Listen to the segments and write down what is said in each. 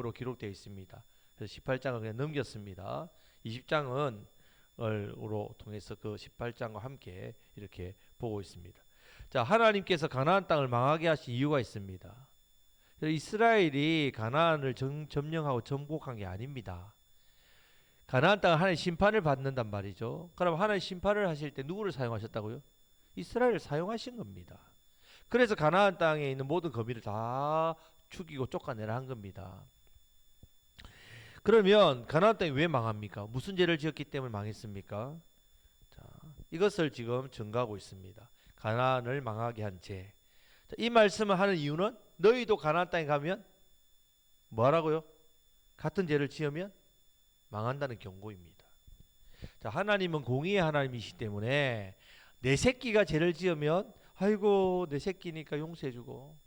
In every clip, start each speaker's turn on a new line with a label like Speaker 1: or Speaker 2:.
Speaker 1: 내용으로 기록되어 있습니다. 그래서 18장을 그냥 넘겼습니다. 20장은 으로 통해서 그 18장과 함께 이렇게 보고 있습니다. 자, 하나님께서 가나안 땅을 망하게 하신 이유가 있습니다. 이스라엘이 가나안을 점령하고 정복한 게 아닙니다. 가나안 땅은 하나님 심판을 받는단 말이죠. 그럼 하나님 심판을 하실 때 누구를 사용하셨다고요? 이스라엘을 사용하신 겁니다. 그래서 가나안 땅에 있는 모든 거민을 다 죽이고 쫓아내라 한 겁니다. 그러면 가나안 땅이 왜 망합니까? 무슨 죄를 지었기 때문에 망했습니까? 자, 이것을 지금 증거하고 있습니다. 가나안을 망하게 한 죄. 자, 이 말씀을 하는 이유는 너희도 가나안 땅에 가면 뭐하라고요? 같은 죄를 지으면 망한다는 경고입니다. 자, 하나님은 공의의 하나님이시기 때문에 내 새끼가 죄를 지으면 아이고 내 새끼니까 용서해주고,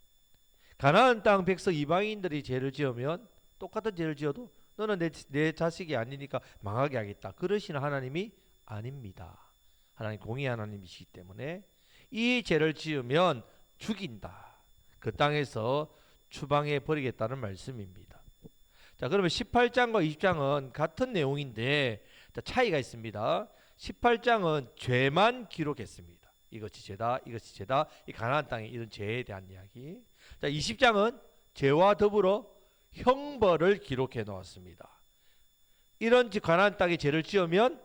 Speaker 1: 가나안 땅 백성 이방인들이 죄를 지으면 똑같은 죄를 지어도 너는 내 자식이 아니니까 망하게 하겠다, 그러시는 하나님이 아닙니다. 하나님 공의의 하나님이시기 때문에 이 죄를 지으면 죽인다, 그 땅에서 추방해 버리겠다는 말씀입니다. 자, 그러면 18장과 20장은 같은 내용인데 차이가 있습니다. 18장은 죄만 기록했습니다. 이것이 죄다, 이것이 죄다, 이 가나안 땅의 이런 죄에 대한 이야기. 자, 20장은 죄와 더불어 형벌을 기록해 놓았습니다. 이런 가나안 땅에 죄를 지으면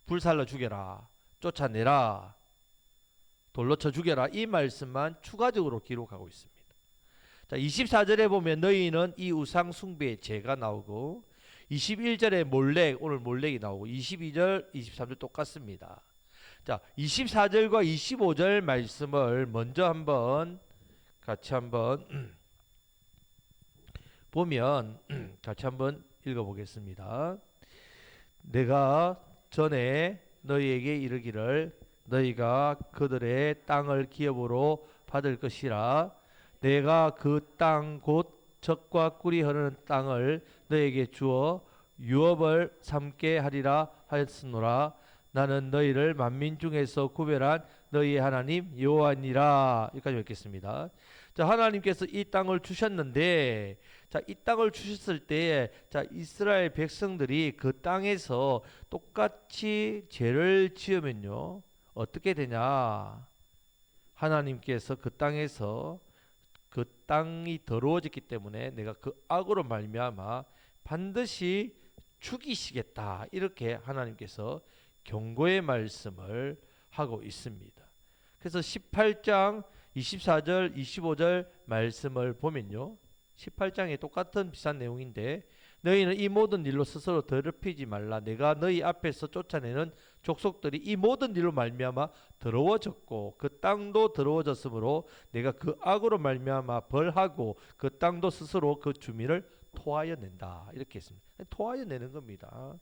Speaker 1: 불살라 죽여라, 쫓아내라, 돌로 쳐 죽여라, 이 말씀만 추가적으로 기록하고 있습니다. 자, 24절에 보면 너희는 이 우상 숭배의 죄가 나오고, 21절에 몰렉, 오늘 몰렉이 나오고, 22절, 23절 똑같습니다. 자, 24절과 25절 말씀을 먼저 한번 같이 한번 보면 같이 한번 읽어보겠습니다. 내가 전에 너희에게 이르기를 너희가 그들의 땅을 기업으로 받을 것이라. 내가 그 땅 곧 젖과 꿀이 흐르는 땅을 너희에게 주어 유업을 삼게 하리라 하였으노라. 나는 너희를 만민 중에서 구별한 너희의 하나님 여호와니라. 여기까지 읽겠습니다. 자, 하나님께서 이 땅을 주셨는데, 자, 이 땅을 주셨을 때, 자, 이스라엘 백성들이 그 땅에서 똑같이 죄를 지으면요, 어떻게 되냐? 하나님께서 그 땅에서 그 땅이 더러워졌기 때문에 내가 그 악으로 말미암아 반드시 죽이시겠다, 이렇게 하나님께서 경고의 말씀을 하고 있습니다. 그래서 18장 24절 25절 말씀을 보면요, 18장에 똑같은 비슷한 내용인데, 너희는 이 모든 일로 스스로 더럽히지 말라. 내가 너희 앞에서 쫓아내는 족속들이 이 모든 일로 말미암아 더러워졌고 그 땅도 더러워졌으므로 내가 그 악으로 말미암아 벌하고 그 땅도 스스로 그 주민을 토하여 낸다, 이렇게 했습니다. 토하여 내는 겁니다.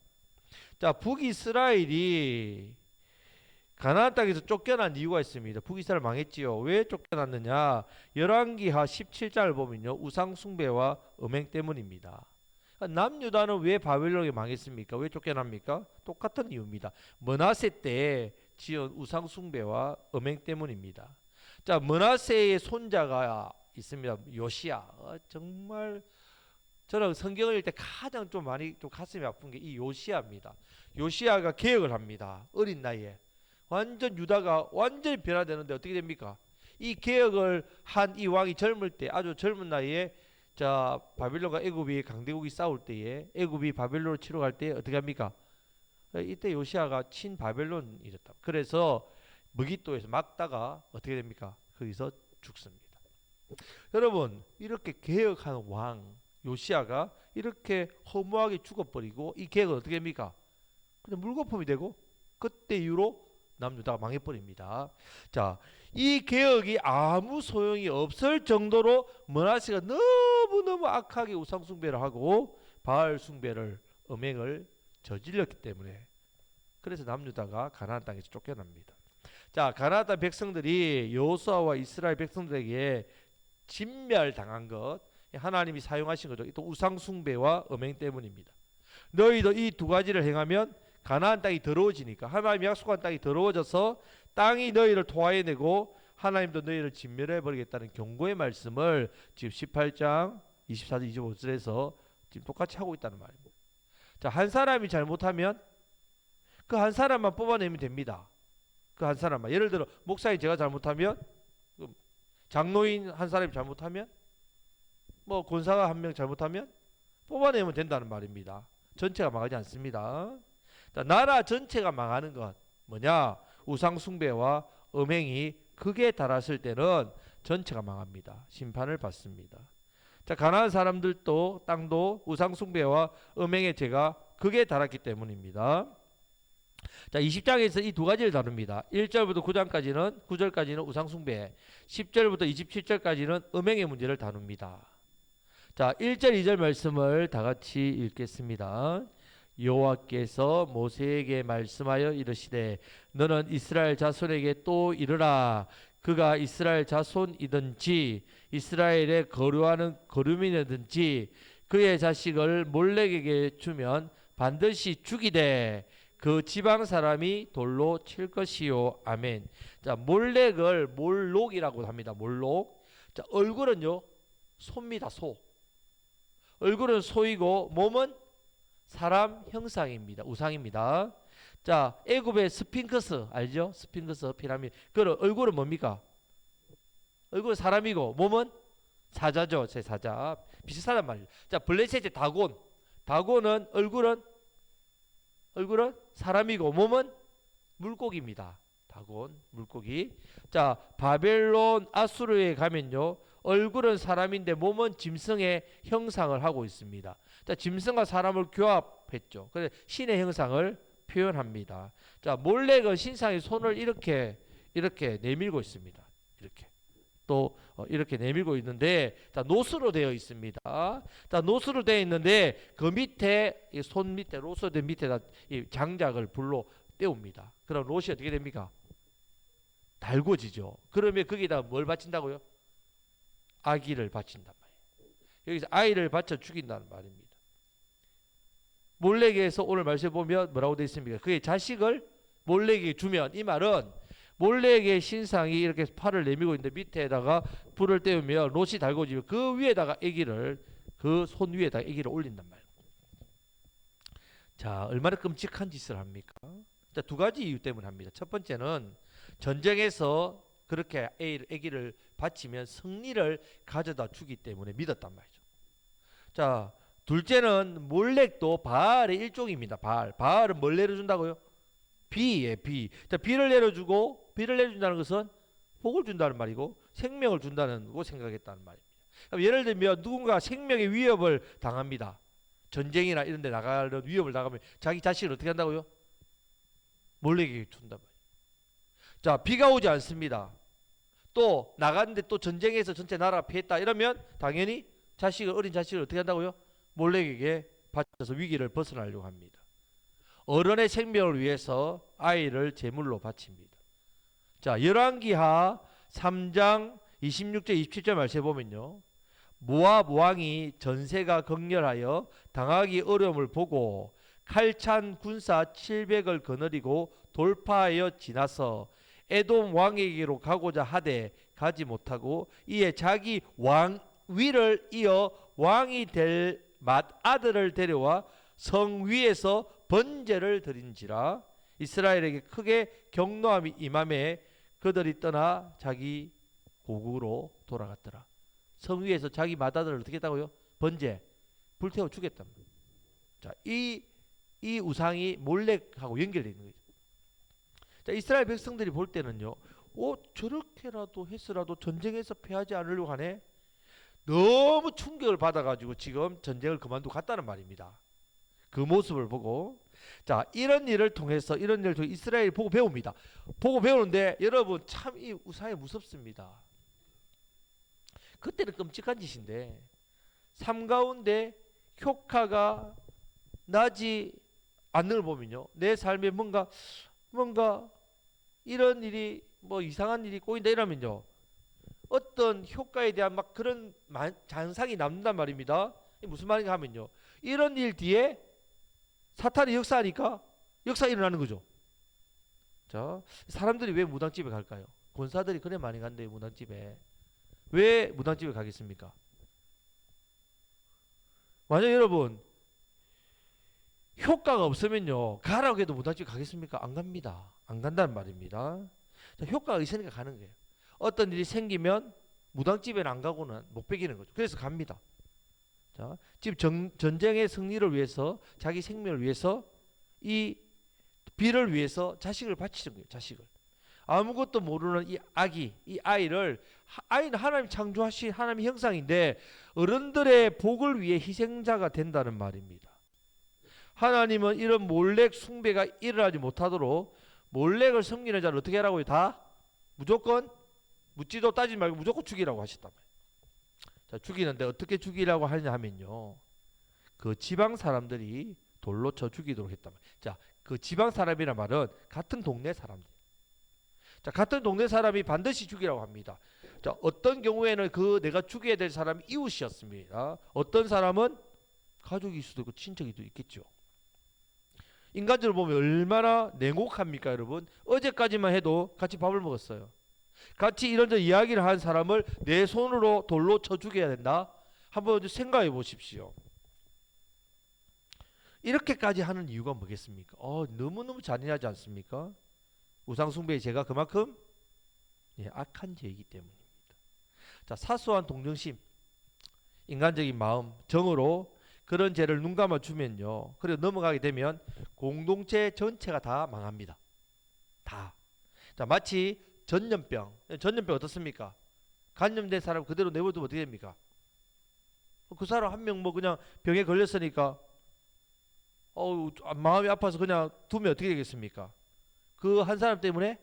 Speaker 1: 자, 북이스라엘이 가나안 땅에서 쫓겨난 이유가 있습니다. 북이스라엘 망했지요. 왜 쫓겨났느냐? 열왕기하 17장을 보면요, 우상 숭배와 음행 때문입니다. 남유다는 왜 바벨론이 망했습니까? 왜 쫓겨납니까? 똑같은 이유입니다. 므낫세 때 지은 우상 숭배와 음행 때문입니다. 자, 므낫세의 손자가 있습니다. 요시야. 정말 저는 성경을 읽을 때 가장 좀 많이 좀 가슴이 아픈 게 이 요시야입니다. 요시야가 개혁을 합니다. 어린 나이에. 완전 유다가 완전히 변화되는데 어떻게 됩니까? 이 개혁을 한 이 왕이 젊을 때, 아주 젊은 나이에, 자, 바빌론과 애굽이 강대국이 싸울 때에 애굽이 바벨론을 치러 갈 때 어떻게 합니까? 이때 요시아가 친 바벨론이었다. 그래서 무기또에서 막다가 어떻게 됩니까? 거기서 죽습니다. 여러분, 이렇게 개혁한 왕 요시아가 이렇게 허무하게 죽어버리고 이 개혁은 어떻게 됩니까? 그냥 물거품이 되고 그때 이후로 남유다가 망해버립니다. 자, 이 개혁이 아무 소용이 없을 정도로 므낫세가 너무너무 악하게 우상 숭배를 하고 바알 숭배를, 음행을 저질렀기 때문에, 그래서 남유다가 가나안 땅에서 쫓겨납니다. 자, 가나안 땅 백성들이 여호수아와 이스라엘 백성들에게 진멸당한 것, 하나님이 사용하신 거죠. 또 우상 숭배와 음행 때문입니다. 너희도 이 두 가지를 행하면 가나안 땅이 더러워지니까, 하나님이 약속한 땅이 더러워져서 땅이 너희를 토하여내고 하나님도 너희를 진멸해 버리겠다는 경고의 말씀을 지금 18장 24절 25절에서 지금 똑같이 하고 있다는 말입니다. 자, 한 사람이 잘못하면 그 한 사람만 뽑아내면 됩니다. 그 한 사람만. 예를 들어 목사님 제가 잘못하면, 장로인 한 사람이 잘못하면, 뭐 권사가 한 명 잘못하면 뽑아내면 된다는 말입니다. 전체가 망하지 않습니다. 자, 나라 전체가 망하는 건 뭐냐? 우상 숭배와 음행이 극에 달했을 때는 전체가 망합니다. 심판을 받습니다. 자, 가난한 사람들도 땅도 우상 숭배와 음행의 죄가 극에 달했기 때문입니다. 자, 20장에서 이 두 가지를 다룹니다. 1절부터 9절까지는 우상 숭배, 10절부터 27절까지는 음행의 문제를 다룹니다. 자, 1절 2절 말씀을 다 같이 읽겠습니다. 여호와께서 모세에게 말씀하여 이르시되 너는 이스라엘 자손에게 또 이르라. 그가 이스라엘 자손이든지 이스라엘에 거류하는 거류민이든지 그의 자식을 몰렉에게 주면 반드시 죽이되 그 지방 사람이 돌로 칠 것이요. 아멘. 자, 몰렉을 몰록이라고 합니다. 몰록. 자, 얼굴은요 소입니다. 소. 얼굴은 소이고 몸은 사람 형상입니다. 우상입니다. 자, 애굽의 스핑크스 알죠? 스핑크스 피라미드. 그 얼굴은 뭡니까? 얼굴은 사람이고 몸은 사자죠. 제 사자. 비슷하단 말이에요. 자, 블레셋의 다곤. 다곤은 얼굴은 사람이고 몸은 물고기입니다. 다곤 물고기. 자, 바벨론 아수르에 가면요 얼굴은 사람인데 몸은 짐승의 형상을 하고 있습니다. 자, 짐승과 사람을 교합했죠. 그래서 신의 형상을 표현합니다. 자, 몰렉은 신상의 손을 이렇게 내밀고 있습니다. 이렇게 또 이렇게 내밀고 있는데, 자, 노스로 되어 있습니다. 자, 노스로 되어 있는데 그 밑에 이 손 밑에 로스된 밑에다 이 장작을 불로 때웁니다. 그럼 롯이 어떻게 됩니까? 달궈지죠. 그러면 거기다 뭘 바친다고요? 아기를 바친단 말이에요. 여기서 아이를 바쳐 죽인다는 말입니다. 몰렉에서 오늘 말씀 보면 뭐라고 되어 있습니까? 그의 자식을 몰렉에게 주면, 이 말은 몰렉의 신상이 이렇게 팔을 내밀고 있는데 밑에다가 불을 떼우면 롯이 달궈지면 그 위에다가 아기를, 그 손 위에다가 아기를 올린단 말이에요. 자, 얼마나 끔찍한 짓을 합니까? 자, 두 가지 이유 때문에 합니다. 첫 번째는 전쟁에서 그렇게 아기를 바치면 승리를 가져다 주기 때문에 믿었단 말이죠. 자, 둘째는 몰렉도 바알의 일종입니다. 바알은 뭘 내려준다고요? 비예, 비. 자, 비를 내려준다는 것은 복을 준다는 말이고 생명을 준다는 거 생각했다는 말입니다. 예를 들면 누군가 생명의 위협을 당합니다. 전쟁이나 이런 데 나가는 위협을 당하면 자기 자식을 어떻게 한다고요? 몰렉에게 준단 말이에요. 자, 비가 오지 않습니다. 또 나갔는데 또 전쟁에서 전체 나라가 피했다 이러면 당연히 어린 자식을 어떻게 한다고요? 몰렉에게 바쳐서 위기를 벗어나려고 합니다. 어른의 생명을 위해서 아이를 제물로 바칩니다. 자, 열왕기하 3장 26절 27절 말씀해 보면요, 모압 왕이 전세가 극렬하여 당하기 어려움을 보고 칼찬 군사 700을 거느리고 돌파하여 지나서 에돔 왕에게로 가고자 하되 가지 못하고 이에 자기 왕위를 이어 왕이 될 맏아들을 데려와 성 위에서 번제를 드린지라. 이스라엘에게 크게 경노함이 임함에 그들이 떠나 자기 고국으로 돌아갔더라. 성 위에서 자기 맏아들을 어떻게 했다고요? 번제, 불태워 죽였단 말이에요. 자, 이 우상이 몰렉하고 연결되어 있는 거죠. 자, 이스라엘 백성들이 볼 때는요, 저렇게라도 했으라도 전쟁에서 패하지 않으려고 하네. 너무 충격을 받아가지고 지금 전쟁을 그만두고 갔다는 말입니다. 그 모습을 보고, 자, 이런 일을 통해서 이스라엘이 보고 배웁니다. 보고 배우는데 여러분 참 이 우상이 무섭습니다. 그때는 끔찍한 짓인데 삶 가운데 효과가 나지 않는 걸 보면요, 내 삶에 뭔가 이런 일이 뭐 이상한 일이 꼬인다 이러면요, 어떤 효과에 대한 막 그런 잔상이 남는단 말입니다. 무슨 말인가 하면요, 이런 일 뒤에 사탄이 역사하니까 역사 일어나는 거죠. 자, 사람들이 왜 무당집에 갈까요? 권사들이 그래 많이 간대요. 무당집에. 왜 무당집에 가겠습니까? 만약 여러분 효과가 없으면요 가라고 해도 무당집 가겠습니까? 안 갑니다. 안 간다는 말입니다. 자, 효과가 있으니까 가는 거예요. 어떤 일이 생기면 무당집에는 안 가고는 못 베기는 거죠. 그래서 갑니다. 자, 지금 전쟁의 승리를 위해서 자기 생명을 위해서 이 비를 위해서 자식을 바치는 거예요. 자식을. 아무것도 모르는 이 아기, 이 아이를 아이는 하나님 창조하신 하나님의 형상인데 어른들의 복을 위해 희생자가 된다는 말입니다. 하나님은 이런 몰렉 숭배가 일어나지 못하도록 몰렉을 섬기는 자를 어떻게 하라고요? 다 무조건 묻지도 따지지 말고 무조건 죽이라고 하셨단 말이에요. 자, 죽이는데 어떻게 죽이라고 하냐 하면요. 그 지방 사람들이 돌로 쳐 죽이도록 했단 말이에요. 자, 그 지방 사람이란 말은 같은 동네 사람들. 자, 같은 동네 사람이 반드시 죽이라고 합니다. 자, 어떤 경우에는 그 내가 죽여야 될 사람이 이웃이었습니다. 어떤 사람은 가족일 수도 있고 친척이 있겠죠. 인간적으로 보면 얼마나 냉혹합니까, 여러분? 어제까지만 해도 같이 밥을 먹었어요. 같이 이런저런 이야기를 한 사람을 내 손으로 돌로 쳐 죽여야 된다? 한번 생각해 보십시오. 이렇게까지 하는 이유가 뭐겠습니까? 너무너무 잔인하지 않습니까? 우상숭배의 죄가 그만큼 악한 죄이기 때문입니다. 자, 사소한 동정심, 인간적인 마음, 정으로 그런 죄를 눈 감아 주면요. 그리고 넘어가게 되면 공동체 전체가 다 망합니다. 다. 자, 마치 전염병 어떻습니까? 감염된 사람 그대로 내버려두면 어떻게 됩니까? 그 사람 한 명 뭐 그냥 병에 걸렸으니까 마음이 아파서 그냥 두면 어떻게 되겠습니까? 그 한 사람 때문에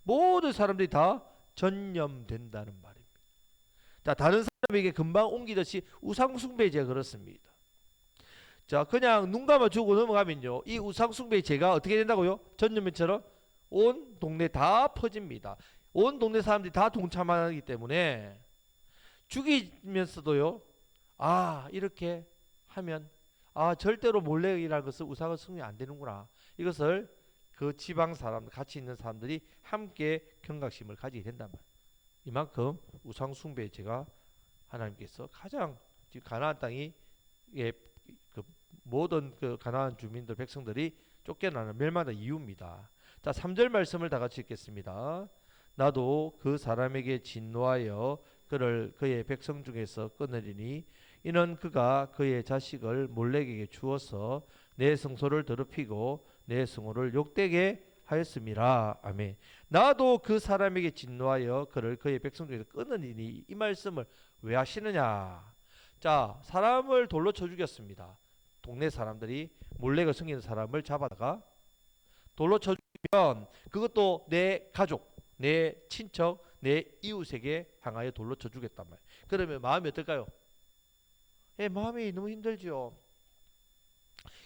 Speaker 1: 모든 사람들이 다 전염된다는 말입니다. 자, 다른 사람에게 금방 옮기듯이 우상숭배죄가 그렇습니다. 자, 그냥 눈 감아 주고 넘어가면요. 이 우상숭배의 죄가 어떻게 된다고요? 전염병처럼 온 동네 다 퍼집니다. 온 동네 사람들이 다 동참하기 때문에 죽이면서도요. 이렇게 하면 절대로 몰래이라는 것은 우상을 승리 안 되는구나. 이것을 그 지방 사람, 같이 있는 사람들이 함께 경각심을 가지게 된단 말이에요. 이만큼 우상 숭배의 죄가 하나님께서 가장 가나안 땅이 그 모든 그 가나안 주민들 백성들이 쫓겨나는 멸망의 이유입니다. 자, 3절 말씀을 다 같이 읽겠습니다. 나도 그 사람에게 진노하여 그를 그의 백성 중에서 끊으리니 이는 그가 그의 자식을 몰렉에게 주어서 내 성소를 더럽히고 내 성호를 욕되게 하였음이라. 아멘. 나도 그 사람에게 진노하여 그를 그의 백성 중에서 끊으리니 이 말씀을 왜 하시느냐. 자, 사람을 돌로 쳐 죽였습니다. 동네 사람들이 몰렉을 섬기는 사람을 잡아다가 돌로 쳐 죽이면 그것도 내 가족, 내 친척, 내 이웃에게 향하여 돌로 쳐 주겠단 말이에요. 그러면 마음이 어떨까요? 마음이 너무 힘들죠.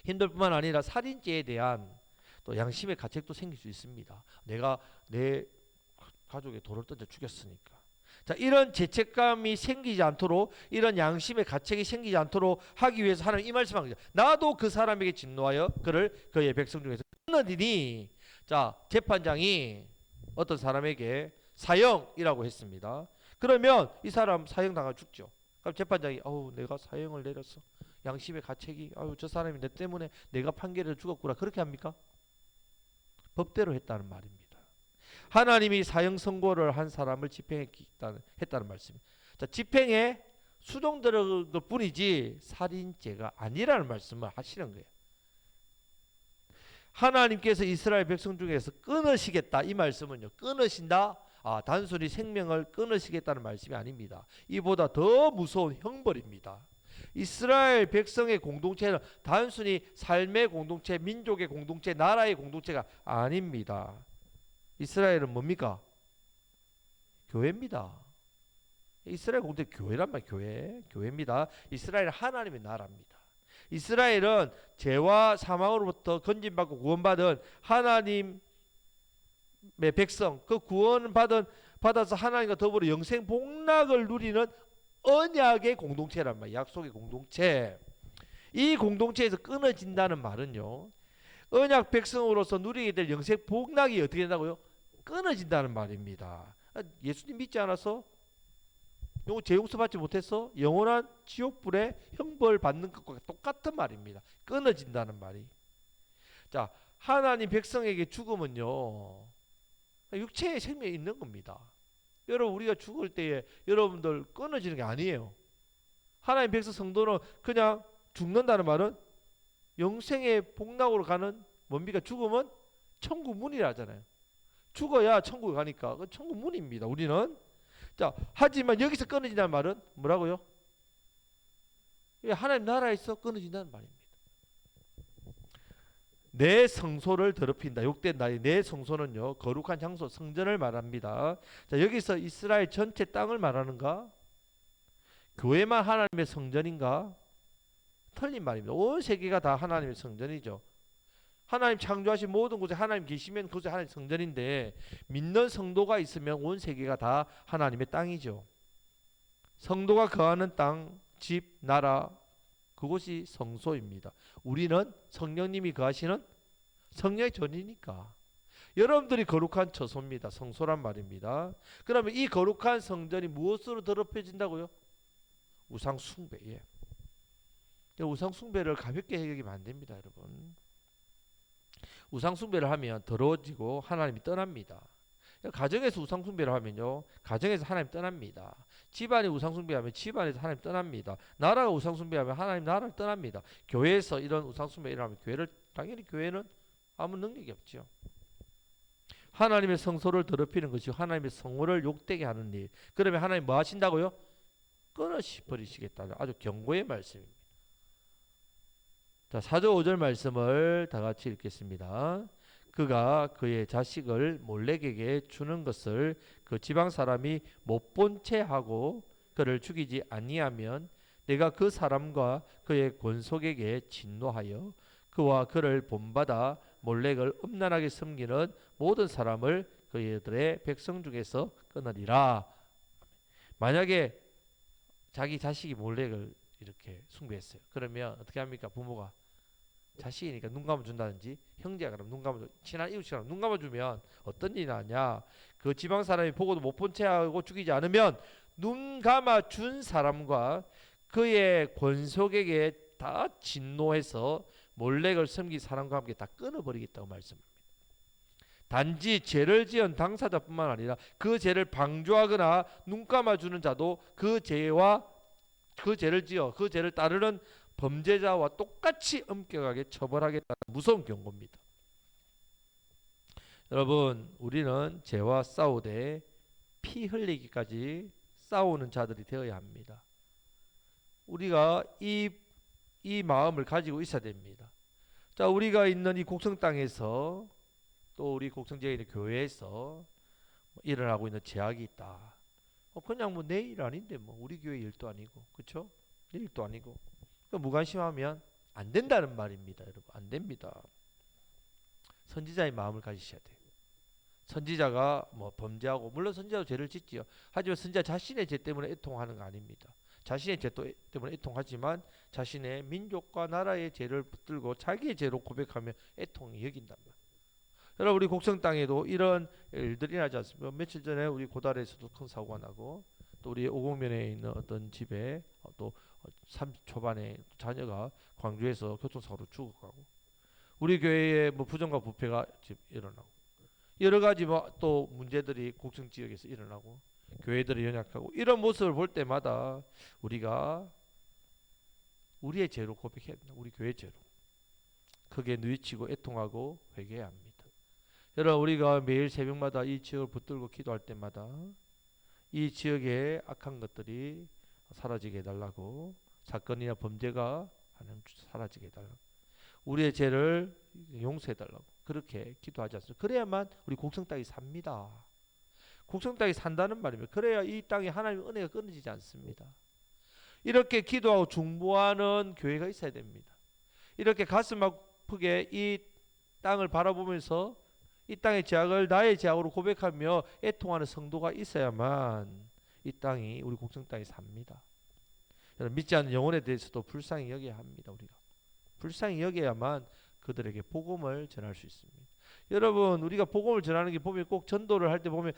Speaker 1: 힘들 뿐만 아니라 살인죄에 대한 또 양심의 가책도 생길 수 있습니다. 내가 내 가족에 돌을 던져 죽였으니까. 자, 이런 죄책감이 생기지 않도록, 이런 양심의 가책이 생기지 않도록 하기 위해서 하나님 이 말씀한 거죠. 나도 그 사람에게 진노하여 그를 그의 백성 중에서 끊으리니. 자, 재판장이 어떤 사람에게 사형이라고 했습니다. 그러면 이 사람 사형당하 죽죠. 그럼 재판장이 내가 사형을 내렸어. 양심의 가책이 저 사람이 내 때문에 내가 판결을 죽었구나. 그렇게 합니까? 법대로 했다는 말입니다. 하나님이 사형 선고를 한 사람을 집행했다는 말씀입니다. 자, 집행에 수동되는 것 뿐이지 살인죄가 아니라는 말씀을 하시는 거예요. 하나님께서 이스라엘 백성 중에서 끊으시겠다 이 말씀은요. 끊으신다. 단순히 생명을 끊으시겠다는 말씀이 아닙니다. 이보다 더 무서운 형벌입니다. 이스라엘 백성의 공동체는 단순히 삶의 공동체, 민족의 공동체, 나라의 공동체가 아닙니다. 이스라엘은 뭡니까? 교회입니다. 이스라엘 공동체 교회란 말, 교회입니다. 이스라엘은 하나님의 나라입니다. 이스라엘은 죄와 사망으로부터 건진받고 구원받은 하나님의 백성, 그 받아서 하나님과 더불어 영생 복락을 누리는 언약의 공동체란 말이에요. 약속의 공동체. 이 공동체에서 끊어진다는 말은요, 언약 백성으로서 누리게 될 영생 복락이 어떻게 된다고요? 끊어진다는 말입니다. 예수님 믿지 않아서 죄 용서받지 못했어? 영원한 지옥불에 형벌 받는 것과 똑같은 말입니다. 끊어진다는 말이. 자, 하나님 백성에게 죽음은요, 육체의 생명이 있는 겁니다. 여러분, 우리가 죽을 때에 여러분들 끊어지는 게 아니에요. 하나님 백성 성도는 그냥 죽는다는 말은 영생의 복락으로 가는 뭡니까? 죽음은 천국 문이라 하잖아요. 죽어야 천국에 가니까 그 천국 문입니다. 우리는. 자, 하지만 여기서 끊어진다는 말은 뭐라고요? 하나님 나라에서 끊어진다는 말입니다. 내 성소를 더럽힌다. 욕된다. 내 성소는요, 거룩한 장소, 성전을 말합니다. 자, 여기서 이스라엘 전체 땅을 말하는가? 교회만 하나님의 성전인가? 틀린 말입니다. 온 세계가 다 하나님의 성전이죠. 하나님 창조하신 모든 곳에 하나님 계시면 그곳에 하나님 성전인데, 믿는 성도가 있으면 온 세계가 다 하나님의 땅이죠. 성도가 거하는 땅, 집, 나라, 그곳이 성소입니다. 우리는 성령님이 거하시는 성령의 전이니까 여러분들이 거룩한 처소입니다. 성소란 말입니다. 그러면 이 거룩한 성전이 무엇으로 더럽혀진다고요? 우상 숭배에. 우상 숭배를 가볍게 여기면 안 됩니다, 여러분. 우상 숭배를 하면 더러워지고 하나님이 떠납니다. 가정에서 우상 숭배를 하면요, 가정에서 하나님 떠납니다. 집안이 우상 숭배하면 집안에서 하나님 떠납니다. 나라가 우상 숭배하면 하나님 나라를 떠납니다. 교회에서 이런 우상 숭배 일어나면 교회를, 당연히 교회는 아무 능력이 없죠. 하나님의 성소를 더럽히는 것이 하나님의 성호를 욕되게 하는 일. 그러면 하나님 뭐 하신다고요? 끊어버리시겠다는 아주 경고의 말씀입니다. 자, 4절 5절 말씀을 다 같이 읽겠습니다. 그가 그의 자식을 몰렉에게 주는 것을 그 지방 사람이 못 본 채 하고 그를 죽이지 아니하면 내가 그 사람과 그의 권속에게 진노하여 그와 그를 본받아 몰렉을 음란하게 섬기는 모든 사람을 그들의 백성 중에서 끊으리라. 만약에 자기 자식이 몰렉을 이렇게 숭배했어요. 그러면 어떻게 합니까? 부모가 자식이니까 눈 감아준다든지, 형제가 그러면 눈 감아줘, 친한 이웃이랑 눈 감아주면 어떤 일이 나냐? 그 지방 사람이 보고도 못 본 채하고 죽이지 않으면 눈 감아준 사람과 그의 권속에게 다 진노해서 몰렉을 섬긴 사람과 함께 다 끊어버리겠다고 말씀합니다. 단지 죄를 지은 당사자뿐만 아니라 그 죄를 방조하거나 눈 감아주는 자도 그 죄와 그 죄를 지어 그 죄를 따르는 범죄자와 똑같이 엄격하게 처벌하겠다는 무서운 경고입니다. 여러분, 우리는 죄와 싸우되 피 흘리기까지 싸우는 자들이 되어야 합니다. 우리가 이 마음을 가지고 있어야 됩니다. 자, 우리가 있는 이 곡성 땅에서, 또 우리 곡성지에 있는 교회에서 일어나고 있는 죄악이 있다. 그냥 뭐 내 일 아닌데 뭐 우리 교회 일도 아니고, 그렇죠? 내 일도 아니고 무관심하면 안 된다는 말입니다, 여러분. 안 됩니다. 선지자의 마음을 가지셔야 돼요. 선지자가 뭐 범죄하고, 물론 선지자도 죄를 짓지요. 하지만 선지자 자신의 죄 때문에 애통하는 거 아닙니다. 자신의 죄 때문에 애통하지만 자신의 민족과 나라의 죄를 붙들고 자기의 죄로 고백하며 애통이 여긴단 말이에요. 여러분, 우리 곡성 땅에도 이런 일들이 나지 않습니까? 며칠 전에 우리 고달에서도 큰 사고가 나고, 또 우리 오곡면에 있는 어떤 집에 또 30 초반에 자녀가 광주에서 교통사고로 죽어가고, 우리 교회에 뭐 부정과 부패가 일어나고, 여러 가지 뭐 또 문제들이 곡성 지역에서 일어나고, 교회들이 연약하고, 이런 모습을 볼 때마다 우리가 우리의 죄로 고백해야 된다. 우리 교회 죄로 크게 누이치고 애통하고 회개해야 합니다. 여러분, 우리가 매일 새벽마다 이 지역을 붙들고 기도할 때마다 이 지역의 악한 것들이 사라지게 해달라고, 사건이나 범죄가 하나님 사라지게 해달라고, 우리의 죄를 용서해달라고 그렇게 기도하지 않습니까? 그래야만 우리 곡성 땅이 삽니다. 곡성 땅이 산다는 말입니다. 그래야 이 땅에 하나님의 은혜가 끊어지지 않습니다. 이렇게 기도하고 중보하는 교회가 있어야 됩니다. 이렇게 가슴 아프게 이 땅을 바라보면서 이 땅의 죄악을 나의 죄악으로 고백하며 애통하는 성도가 있어야만 이 땅이, 우리 곡성 땅이 삽니다. 여러분, 믿지 않는 영혼에 대해서도 불쌍히 여겨야 합니다. 우리가 불쌍히 여겨야만 그들에게 복음을 전할 수 있습니다. 여러분 우리가 복음을 전하는 게 보면 꼭 전도를 할 때 보면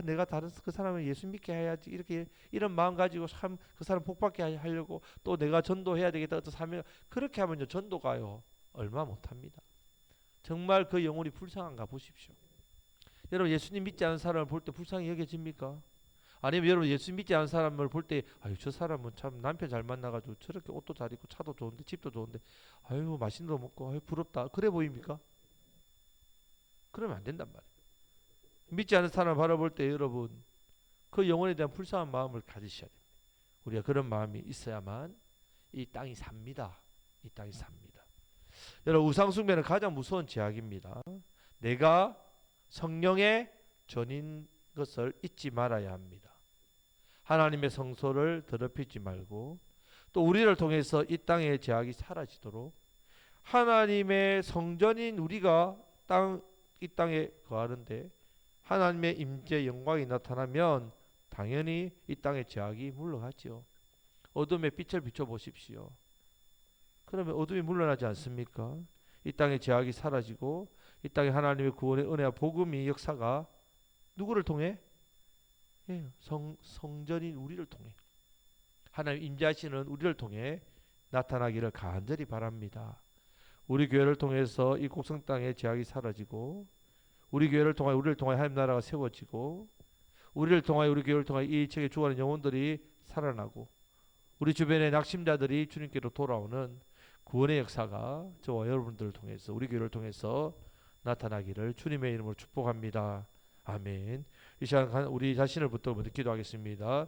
Speaker 1: 내가 다른 그 사람을 예수 믿게 해야지 이렇게 이런 마음 가지고 참 그 사람 복받게 하려고 또 내가 전도해야 되겠다 어떤 사명 그렇게 하면요 전도가요 얼마 못합니다. 정말 그 영혼이 불쌍한가 보십시오. 여러분 예수님 믿지 않은 사람을 볼 때 불쌍히 여겨집니까? 아니면 여러분 예수 믿지 않은 사람을 볼 때 아유 저 사람은 참 남편 잘 만나가지고 저렇게 옷도 잘 입고 차도 좋은데 집도 좋은데 아유 맛있는 거 먹고 아유 부럽다 그래 보입니까? 그러면 안 된단 말이에요. 믿지 않는 사람을 바라볼 때 여러분 그 영혼에 대한 불쌍한 마음을 가지셔야 됩니다. 우리가 그런 마음이 있어야만 이 땅이 삽니다. 이 땅이 삽니다. 여러분 우상숭배는 가장 무서운 죄악입니다. 내가 성령의 전인 것을 잊지 말아야 합니다. 하나님의 성소를 더럽히지 말고 또 우리를 통해서 이 땅의 죄악이 사라지도록 하나님의 성전인 우리가 이 땅에 거하는데 하나님의 임재 영광이 나타나면 당연히 이 땅의 죄악이 물러가지요. 어둠의 빛을 비춰 보십시오. 그러면 어둠이 물러나지 않습니까? 이 땅의 죄악이 사라지고 이 땅에 하나님의 구원의 은혜와 복음의 역사가 누구를 통해? 예, 성전인 우리를 통해 하나님 임재하시는 우리를 통해 나타나기를 간절히 바랍니다. 우리 교회를 통해서 이 곡성 땅의 죄악이 사라지고 우리 교회를 통하여 우리를 통하여 하나님 나라가 세워지고 우리를 통하여 우리 교회를 통하여 이 책에 죽어가는 영혼들이 살아나고 우리 주변의 낙심자들이 주님께로 돌아오는 구원의 역사가 저와 여러분들을 통해서 우리 교회를 통해서 나타나기를 주님의 이름으로 축복합니다. 아멘. 이 시간 우리 자신을 붙들고 기도하겠습니다.